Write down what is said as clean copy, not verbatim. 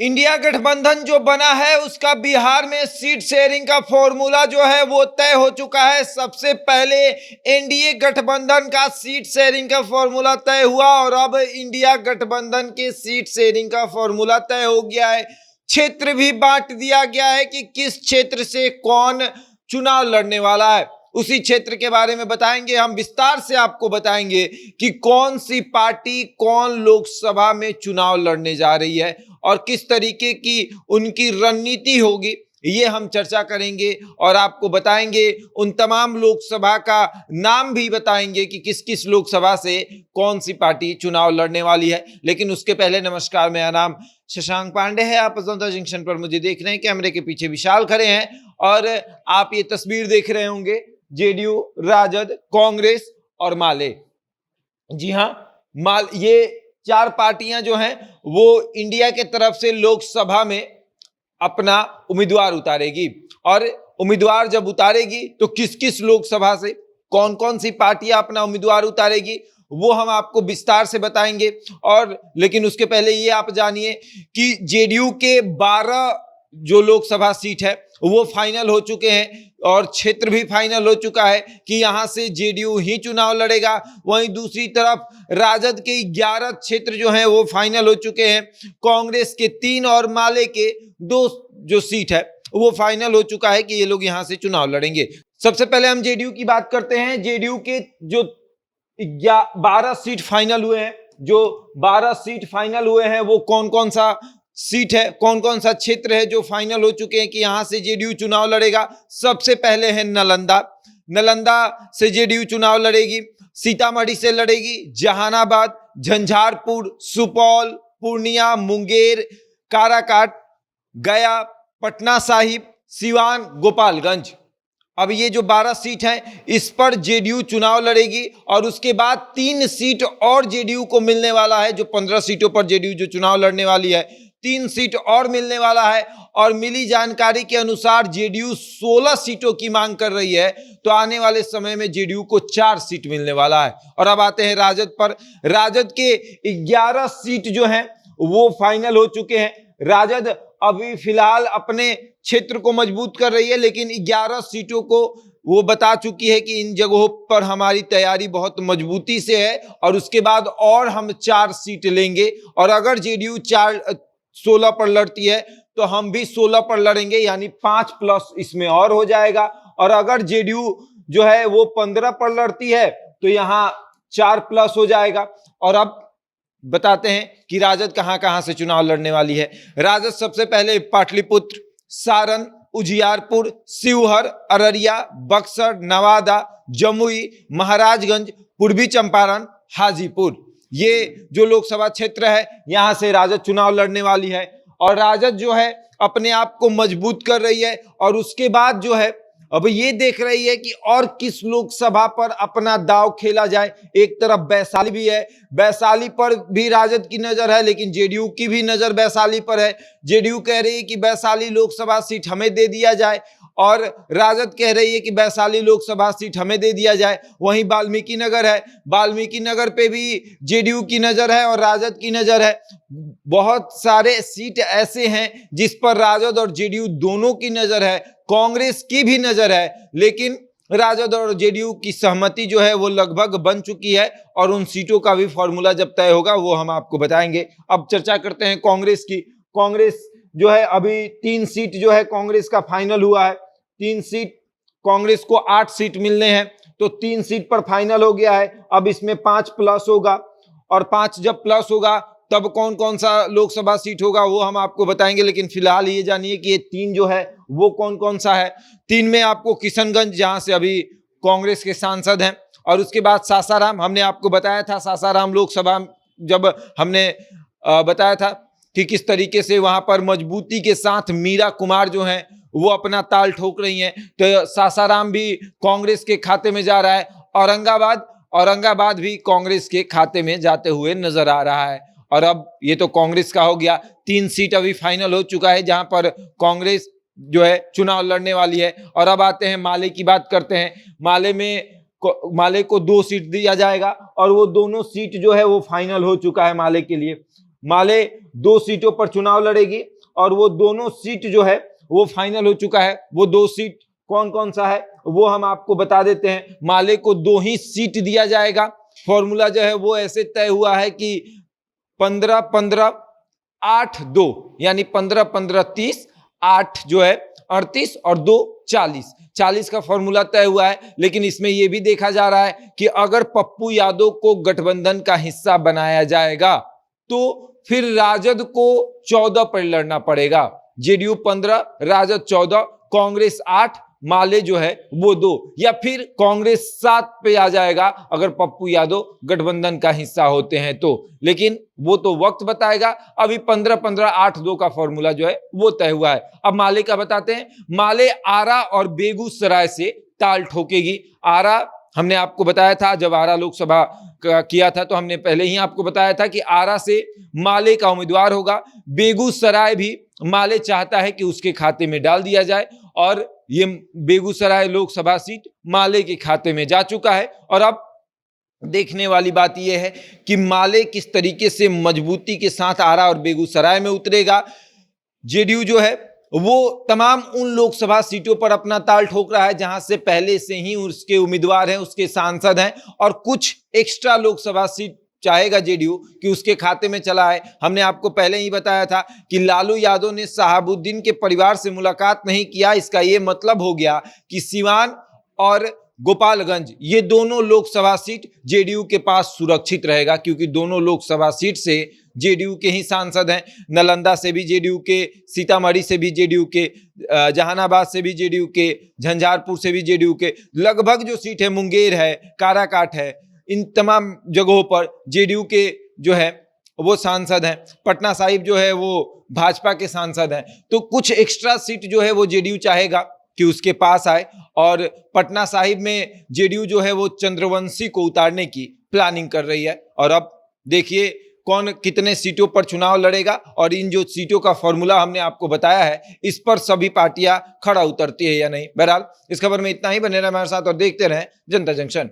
India गठबंधन जो बना है उसका बिहार में सीट शेयरिंग का फॉर्मूला जो है वो तय हो चुका है। सबसे पहले एनडीए गठबंधन का सीट शेयरिंग का फॉर्मूला तय हुआ और अब इंडिया गठबंधन के सीट शेयरिंग का फॉर्मूला तय हो गया है। क्षेत्र भी बांट दिया गया है कि किस क्षेत्र से कौन चुनाव लड़ने वाला है। उसी क्षेत्र के बारे में बताएंगे, हम विस्तार से आपको बताएंगे कि कौन सी पार्टी कौन लोकसभा में चुनाव लड़ने जा रही है और किस तरीके की उनकी रणनीति होगी, ये हम चर्चा करेंगे और आपको बताएंगे। उन तमाम लोकसभा का नाम भी बताएंगे कि किस किस लोकसभा से कौन सी पार्टी चुनाव लड़ने वाली है। लेकिन उसके पहले नमस्कार, मेरा नाम शशांक पांडे है। आप जनता जंक्शन पर मुझे देख रहे हैं, कैमरे के पीछे विशाल खड़े हैं और आप ये तस्वीर देख रहे होंगे जेडीयू, राजद, कांग्रेस और माले। जी हाँ, ये चार पार्टियां जो हैं वो इंडिया के तरफ से लोकसभा में अपना उम्मीदवार उतारेगी और उम्मीदवार जब उतारेगी तो किस किस लोकसभा से कौन कौन सी पार्टियां अपना उम्मीदवार उतारेगी वो हम आपको विस्तार से बताएंगे। और लेकिन उसके पहले ये आप जानिए कि जेडीयू के 12 जो लोकसभा सीट है वो फाइनल हो चुके हैं और क्षेत्र भी फाइनल हो चुका है कि यहां से जेडीयू ही चुनाव लड़ेगा। वहीं दूसरी तरफ राजद के 11 क्षेत्र जो हैं वो फाइनल हो चुके हैं। कांग्रेस के 3 और माले के 2 जो सीट है वो फाइनल हो चुका है कि ये लोग यहां से चुनाव लड़ेंगे। सबसे पहले हम जेडीयू की बात करते हैं। जेडीयू के जो 12 सीट फाइनल हुए हैं, जो 12 सीट फाइनल हुए हैं वो कौन कौन सा सीट है, कौन कौन सा क्षेत्र है जो फाइनल हो चुके हैं कि यहां से जेडीयू चुनाव लड़ेगा। सबसे पहले है नालंदा से जेडीयू चुनाव लड़ेगी। सीतामढ़ी से लड़ेगी जहानाबाद, झंझारपुर, सुपौल, पूर्णिया, मुंगेर, काराकाट, गया, पटना साहिब, सिवान, गोपालगंज। अब ये जो 12 सीट हैं इस पर जेडीयू चुनाव लड़ेगी और उसके बाद 3 सीट और जेडीयू को मिलने वाला है। जो 15 सीटों पर जेडीयू जो चुनाव लड़ने वाली है, 3 सीट और मिलने वाला है। और मिली जानकारी के अनुसार जेडीयू 16 सीटों की मांग कर रही है, तो आने वाले समय में जेडीयू को 4 सीट मिलने वाला है। और अब आते हैं राजद पर। राजद के 11 सीट जो हैं वो फाइनल हो चुके हैं। राजद अभी फिलहाल अपने क्षेत्र को मजबूत कर रही है, लेकिन 11 सीटों को वो बता चुकी है कि इन जगहों पर हमारी तैयारी बहुत मजबूती से है और उसके बाद और हम 4 सीट लेंगे। और अगर जेडीयू 16 पर लड़ती है तो हम भी 16 पर लड़ेंगे, यानी 5 प्लस इसमें और हो जाएगा। और अगर जेडीयू जो है वो 15 पर लड़ती है तो यहां 4 प्लस हो जाएगा। और अब बताते हैं कि राजद कहां कहां से चुनाव लड़ने वाली है। राजद सबसे पहले पाटलिपुत्र, सारण, उजियारपुर, शिवहर, अररिया, बक्सर, नवादा, जमुई, महाराजगंज, पूर्वी चंपारण, हाजीपुर, ये जो लोकसभा क्षेत्र है यहां से राजद चुनाव लड़ने वाली है। और राजद जो है अपने आप को मजबूत कर रही है और उसके बाद जो है अब ये देख रही है कि और किस लोकसभा पर अपना दांव खेला जाए। एक तरफ वैशाली भी है, वैशाली पर भी राजद की नजर है, लेकिन जेडीयू की भी नजर वैशाली पर है। जेडीयू कह रही है कि वैशाली लोकसभा सीट हमें दे दिया जाए और राजद कह रही है कि वैशाली लोकसभा सीट हमें दे दिया जाए। वहीं वाल्मीकि नगर है, वाल्मीकि नगर पे भी जेडीयू की नजर है और राजद की नजर है। बहुत सारे सीट ऐसे हैं जिस पर राजद और जेडीयू दोनों की नजर है, कांग्रेस की भी नजर है, लेकिन राजद और जेडीयू की सहमति जो है वो लगभग बन चुकी है और उन सीटों का भी फॉर्मूला जब तय होगा वो हम आपको बताएंगे। अब चर्चा करते हैं कांग्रेस की। कांग्रेस जो है अभी 3 सीट जो है कांग्रेस का फाइनल हुआ है। 3 सीट, कांग्रेस को 8 सीट मिलने हैं तो 3 सीट पर फाइनल हो गया है। अब इसमें 5 प्लस होगा और 5 जब प्लस होगा तब कौन कौन सा लोकसभा सीट होगा वो हम आपको बताएंगे। लेकिन फिलहाल ये जानिए कि ये 3 जो है वो कौन कौन सा है। 3 में आपको किशनगंज, जहां से अभी कांग्रेस के सांसद हैं, और उसके बाद सासाराम, हमने आपको बताया था सासाराम लोकसभा जब हमने बताया था कि किस तरीके से वहां पर मजबूती के साथ मीरा कुमार जो हैं वो अपना ताल ठोक रही हैं, तो सासाराम भी कांग्रेस के खाते में जा रहा है। औरंगाबाद भी कांग्रेस के खाते में जाते हुए नजर आ रहा है। और अब ये तो कांग्रेस का हो गया। 3 सीट अभी फाइनल हो चुका है जहां पर कांग्रेस जो है चुनाव लड़ने वाली है। और अब आते हैं माले की बात करते हैं। माले को 2 सीट दिया जाएगा और वो दोनों सीट जो है वो फाइनल हो चुका है माले के लिए। माले 2 सीटों पर चुनाव लड़ेगी और वो दोनों सीट जो है वो फाइनल हो चुका है। वो 2 सीट कौन कौन सा है वो हम आपको बता देते हैं। माले को 2 ही सीट दिया जाएगा। फॉर्मूला जो है वो ऐसे तय हुआ है कि 15-15 8-2 यानी 15-15 30, 8 जो है 38 और 2 40। 40 का फॉर्मूला तय हुआ है। लेकिन इसमें यह भी देखा जा रहा है कि अगर पप्पू यादव को गठबंधन का हिस्सा बनाया जाएगा तो फिर राजद को 14 पर लड़ना पड़ेगा। जेडीयू 15, राजद 14, कांग्रेस 8, माले जो है वो 2, या फिर कांग्रेस 7 पे आ जाएगा अगर पप्पू यादव गठबंधन का हिस्सा होते हैं तो। लेकिन वो तो वक्त बताएगा। अभी 15-15 8-2 का फॉर्मूला जो है वो तय हुआ है। अब माले का बताते हैं। माले आरा और बेगूसराय से ताल ठोकेगी। आरा हमने आपको बताया था, जब आरा लोकसभा किया था तो हमने पहले ही आपको बताया था कि आरा से माले का उम्मीदवार होगा। बेगूसराय भी माले चाहता है कि उसके खाते में डाल दिया जाए और ये बेगूसराय लोकसभा सीट माले के खाते में जा चुका है। और अब देखने वाली बात यह है कि माले किस तरीके से मजबूती के साथ आरा और बेगूसराय में उतरेगा। जेडीयू जो है वो तमाम उन लोकसभा सीटों पर अपना ताल ठोक रहा है जहां से पहले से ही उसके उम्मीदवार हैं, उसके सांसद हैं, और कुछ एक्स्ट्रा लोकसभा सीट चाहेगा जेडीयू कि उसके खाते में चला है। हमने आपको पहले ही बताया था कि लालू यादव ने शहाबुद्दीन के परिवार से मुलाकात नहीं किया। इसका यह मतलब हो गया कि सिवान और गोपालगंज ये दोनों लोकसभा सीट जेडीयू के पास सुरक्षित रहेगा, क्योंकि दोनों लोकसभा सीट से जेडीयू के ही सांसद हैं। नालंदा से भी जेडीयू के, सीतामढ़ी से भी जेडीयू के, जहानाबाद से भी जेडीयू के, झंझारपुर से भी जेडीयू के, लगभग जो सीट है, मुंगेर है, काराकाट है, इन तमाम जगहों पर जेडीयू के जो है वो सांसद हैं। पटना साहिब जो है वो भाजपा के सांसद हैं। तो कुछ एक्स्ट्रा सीट जो है वो जेडीयू चाहेगा कि उसके पास आए, और पटना साहिब में जेडीयू जो है वो चंद्रवंशी को उतारने की प्लानिंग कर रही है। और अब देखिए कौन कितने सीटों पर चुनाव लड़ेगा, और इन जो सीटों का फॉर्मूला हमने आपको बताया है इस पर सभी पार्टियां खड़ा उतरती है या नहीं। बहरहाल इस खबर में इतना ही। बने रहे हमारे साथ और देखते रहें जनता जंक्शन।